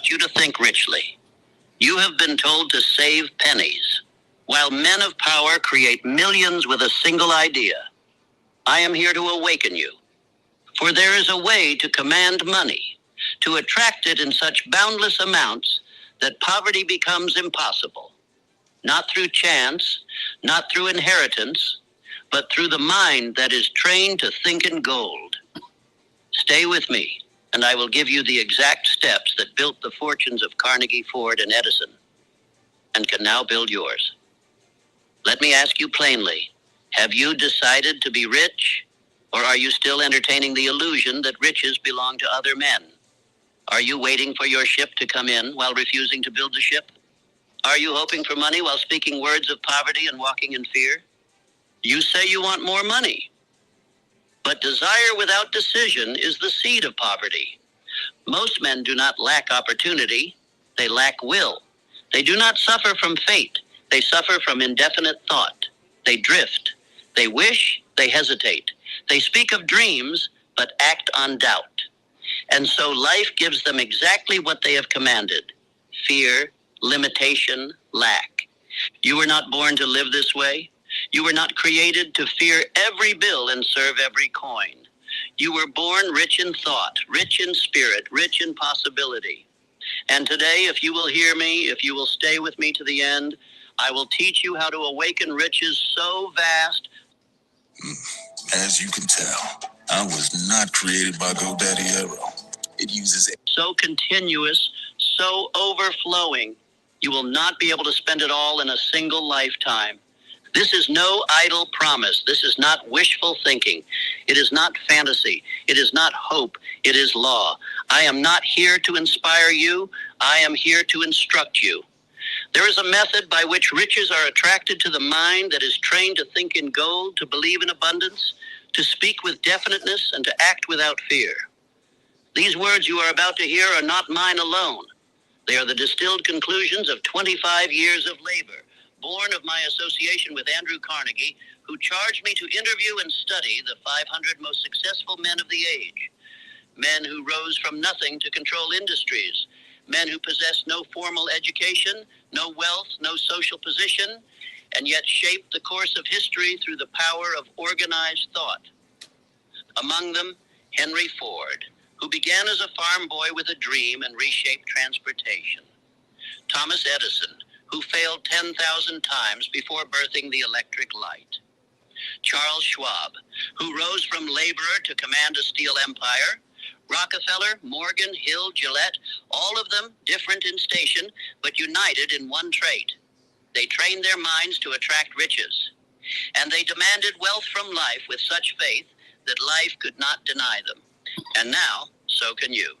taught you to think richly. You have been told to save pennies, while men of power create millions with a single idea. I am here to awaken you, for there is a way to command money, to attract it in such boundless amounts that poverty becomes impossible. Not through chance, not through inheritance, but through the mind that is trained to think in gold. Stay with me, and I will give you the exact steps that built the fortunes of Carnegie, Ford, and Edison, and can now build yours. Let me ask you plainly, have you decided to be rich, or are you still entertaining the illusion that riches belong to other men? Are you waiting for your ship to come in while refusing to build the ship? Are you hoping for money while speaking words of poverty and walking in fear? You say you want more money, but desire without decision is the seed of poverty. Most men do not lack opportunity, they lack will. They do not suffer from fate, they suffer from indefinite thought. They drift, they wish, they hesitate. They speak of dreams, but act on doubt. And so life gives them exactly what they have commanded: fear, limitation, lack. You were not born to live this way. You were not created to fear every bill and serve every coin. You were born rich in thought, rich in spirit, rich in possibility. And today, if you will hear me, if you will stay with me to the end, I will teach you how to awaken riches so vast. As you can tell, I was not created by GoDaddy Arrow. It uses so continuous, so overflowing, you will not be able to spend it all in a single lifetime. This is no idle promise. This is not wishful thinking. It is not fantasy. It is not hope. It is law. I am not here to inspire you. I am here to instruct you. There is a method by which riches are attracted to the mind that is trained to think in gold, to believe in abundance, to speak with definiteness, and to act without fear. These words you are about to hear are not mine alone. They are the distilled conclusions of 25 years of labor, born of my association with Andrew Carnegie, who charged me to interview and study the 500 most successful men of the age. Men who rose from nothing to control industries. Men who possessed no formal education, no wealth, no social position, and yet shaped the course of history through the power of organized thought. Among them, Henry Ford, who began as a farm boy with a dream and reshaped transportation. Thomas Edison, who failed 10,000 times before birthing the electric light. Charles Schwab, who rose from laborer to command a steel empire. Rockefeller, Morgan, Hill, Gillette, all of them different in station, but united in one trait. They trained their minds to attract riches, and they demanded wealth from life with such faith that life could not deny them. And now, so can you.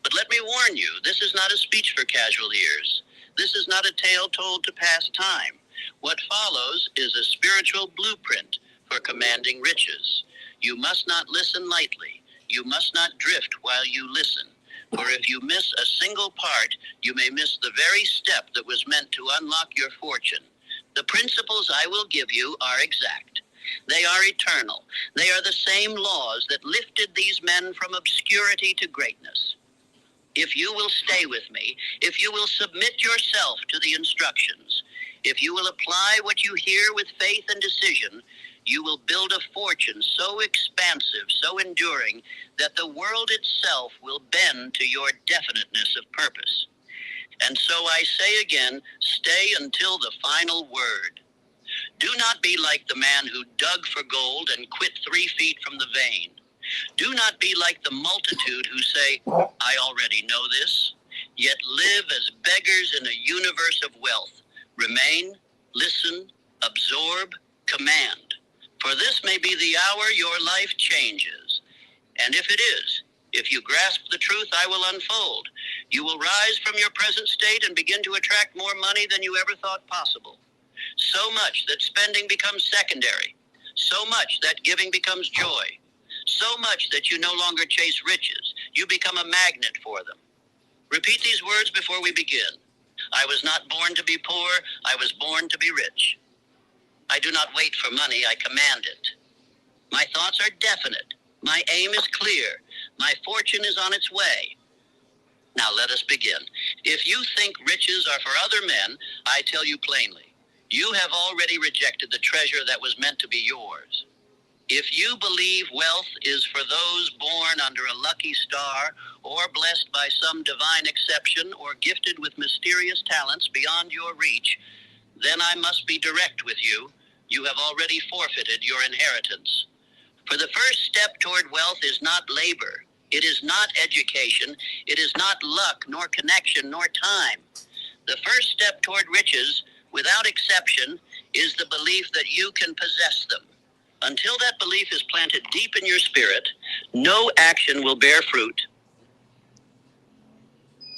But let me warn you, this is not a speech for casual ears. This is not a tale told to pass time. What follows is a spiritual blueprint for commanding riches. You must not listen lightly. You must not drift while you listen. For if you miss a single part, you may miss the very step that was meant to unlock your fortune. The principles I will give you are exact. They are eternal. They are the same laws that lifted these men from obscurity to greatness. If you will stay with me, if you will submit yourself to the instructions, if you will apply what you hear with faith and decision, you will build a fortune so expansive, so enduring, that the world itself will bend to your definiteness of purpose. And so I say again, stay until the final word. Do not be like the man who dug for gold and quit 3 feet from the vein. Do not be like the multitude who say, I already know this, yet live as beggars in a universe of wealth. Remain, listen, absorb, command. For this may be the hour your life changes. And if it is, if you grasp the truth I will unfold, you will rise from your present state and begin to attract more money than you ever thought possible. So much that spending becomes secondary. So much that giving becomes joy. So much that you no longer chase riches. You become a magnet for them. Repeat these words before we begin. I was not born to be poor. I was born to be rich. I do not wait for money. I command it. My thoughts are definite. My aim is clear. My fortune is on its way. Now let us begin. If you think riches are for other men, I tell you plainly, you have already rejected the treasure that was meant to be yours. If you believe wealth is for those born under a lucky star, or blessed by some divine exception, or gifted with mysterious talents beyond your reach, then I must be direct with you. You have already forfeited your inheritance. For the first step toward wealth is not labor. It is not education. It is not luck, nor connection, nor time. The first step toward riches, without exception, is the belief that you can possess them. Until that belief is planted deep in your spirit, no action will bear fruit.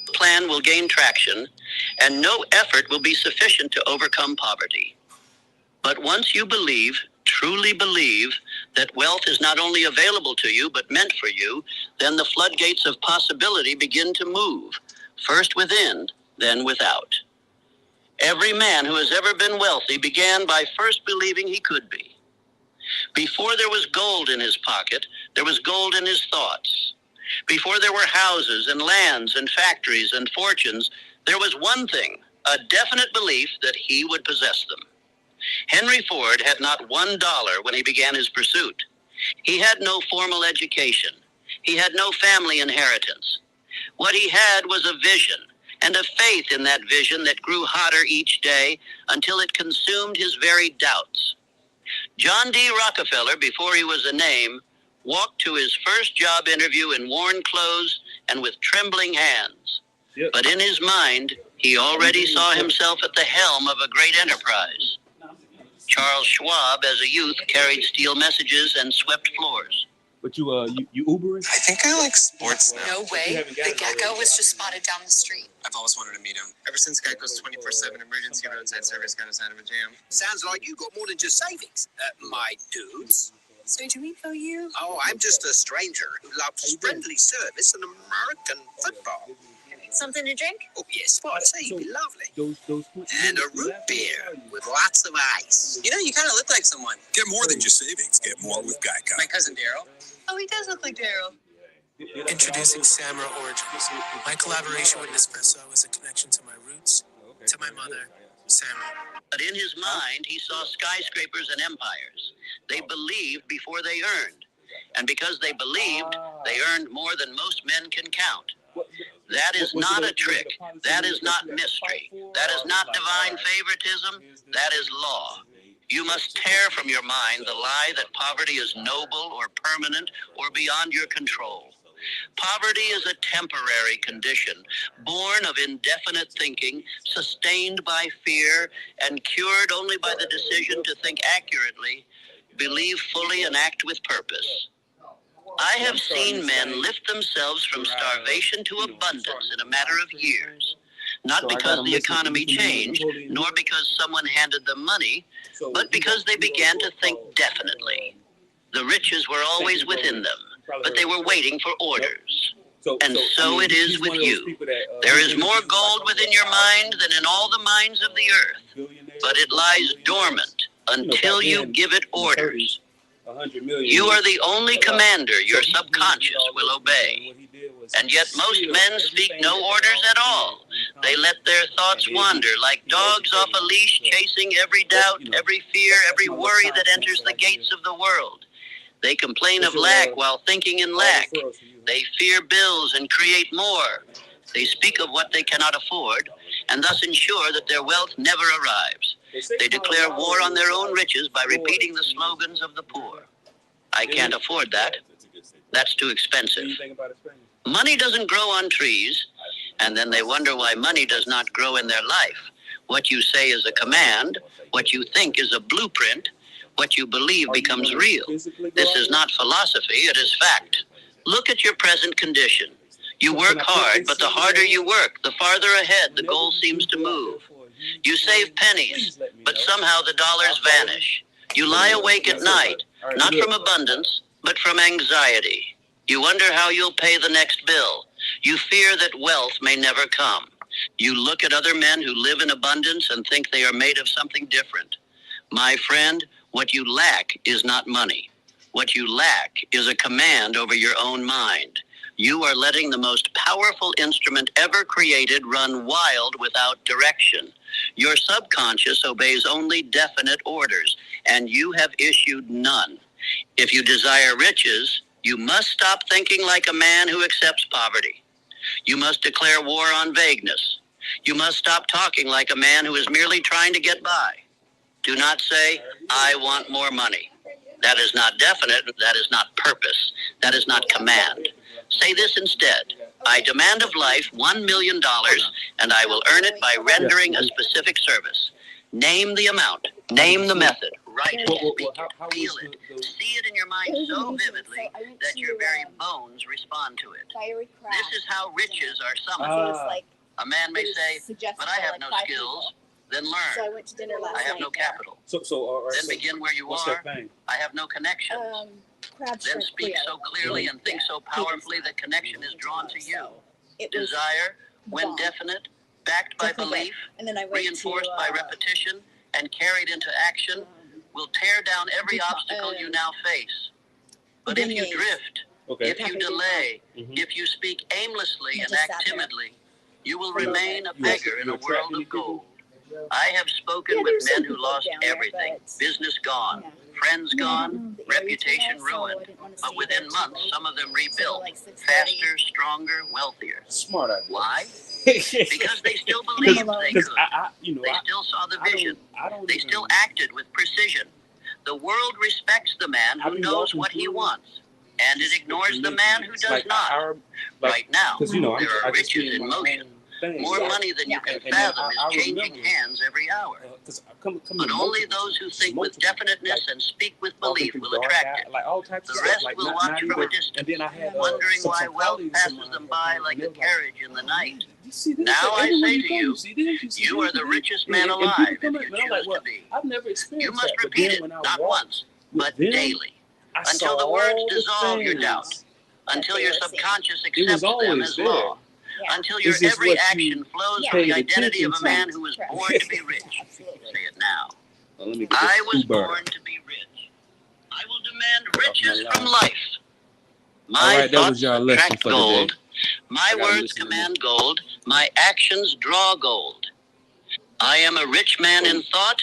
No plan will gain traction, and no effort will be sufficient to overcome poverty. But once you believe, truly believe, that wealth is not only available to you, but meant for you, then the floodgates of possibility begin to move, first within, then without. Every man who has ever been wealthy began by first believing he could be. Before there was gold in his pocket, there was gold in his thoughts. Before there were houses and lands and factories and fortunes, there was one thing, a definite belief that he would possess them. Henry Ford had not $1 when he began his pursuit. He had no formal education. He had no family inheritance. What he had was a vision, and a faith in that vision that grew hotter each day until it consumed his very doubts. John D. Rockefeller, before he was a name, walked to his first job interview in worn clothes and with trembling hands. Yep. But in his mind, he already saw himself at the helm of a great enterprise. Charles Schwab, as a youth, carried steel messages and swept floors. But you Ubering? I think I like sports now. No way. The Gecko was just spotted down the street. I've always wanted to meet him. Ever since Gecko's 24/7 emergency roadside service got us out of a jam. Sounds like you got more than just savings, my dudes. So do we know you? Oh, I'm just a stranger who loves friendly service and American football. Something to drink? Oh, yes, spot tea, be lovely. And a root beer with lots of ice. You know, you kind of look like someone. Get more than just savings. Get more with Geico. My cousin Daryl. Oh, he does look like Daryl. Introducing Samra Origins. My collaboration with Nespresso is a connection to my roots, to my mother, Samra. But in his mind, he saw skyscrapers and empires. They believed before they earned. And because they believed, they earned more than most men can count. That is not a trick. That is not mystery. That is not divine favoritism. That is law. You must tear from your mind the lie that poverty is noble or permanent or beyond your control. Poverty is a temporary condition, born of indefinite thinking, sustained by fear, and cured only by the decision to think accurately, believe fully, and act with purpose. I have seen men lift themselves from starvation to abundance in a matter of years, not because the economy changed, nor because someone handed them money, but because they began to think definitely. The riches were always within them, but they were waiting for orders. And so it is with you. There is more gold within your mind than in all the mines of the earth, but it lies dormant until you give it orders. You are the only commander your subconscious will obey. And yet most men speak no orders at all. They let their thoughts wander like dogs off a leash, chasing every doubt, every fear, every worry that enters the gates of the world. They complain of lack while thinking in lack. They fear bills and create more. They speak of what they cannot afford, and thus ensure that their wealth never arrives. They declare war on their own riches by repeating the slogans of the poor. I can't afford that. That's too expensive. Money doesn't grow on trees, and then they wonder why money does not grow in their life. What you say is a command. What you think is a blueprint. What you believe becomes real. This is not philosophy, it is fact. Look at your present condition. You work hard, but the harder you work, the farther ahead the goal seems to move. You save pennies, but somehow the dollars vanish. You lie awake at night, not from abundance, but from anxiety. You wonder how you'll pay the next bill. You fear that wealth may never come. You look at other men who live in abundance and think they are made of something different. My friend, what you lack is not money. What you lack is a command over your own mind. You are letting the most powerful instrument ever created run wild without direction. Your subconscious obeys only definite orders, and you have issued none. If you desire riches, you must stop thinking like a man who accepts poverty. You must declare war on vagueness. You must stop talking like a man who is merely trying to get by. Do not say, I want more money. That is not definite. That is not purpose. That is not command. Say this instead. I demand of life $1 million, and I will earn it by rendering a specific service. Name the amount. Name the method. Write it, speak it, feel it. See it in your mind so vividly that your very bones respond to it. This is how riches are summoned. A man may say, but I have no skills. Then learn. So I went to dinner last I have night. no capital. Then begin where you what's are. that thing? I have no connections. Crab Then shrimp speak Creole. so clearly and think so powerfully that connection is drawn to you. It was Desire, when bomb. definite, backed by Definitely. belief, And then I went reinforced to, by repetition, and carried into action, will tear down every obstacle you now face. But if you Beignets. drift, Okay. if you delay, if you speak aimlessly and act timidly, you will remain a beggar in a world of gold. I have spoken with men who lost everything, business gone, friends gone, reputation ruined. But within months, some of them rebuilt, faster, stronger, wealthier. Smart idea. Why? Because they still believed they could. They still saw the vision. They still acted with precision. The world respects the man who knows what he wants, and it ignores the man who does not. Right now, there are riches in motion. More money than you can fathom is changing hands every hour. But only those who think with definiteness and speak with belief will attract it. The rest will watch from a distance, wondering why wealth passes them by like a carriage in the night. Now I say to you, you are the richest man alive if you choose to be. You must repeat it, not once, but daily, until the words dissolve your doubt, until your subconscious accepts them as law. Until your every action flows from the identity of a man who was born to be rich. Say it now. I was born to be rich. I will demand riches from life. My thoughts attract gold. My words command gold. My actions draw gold. I am a rich man in thought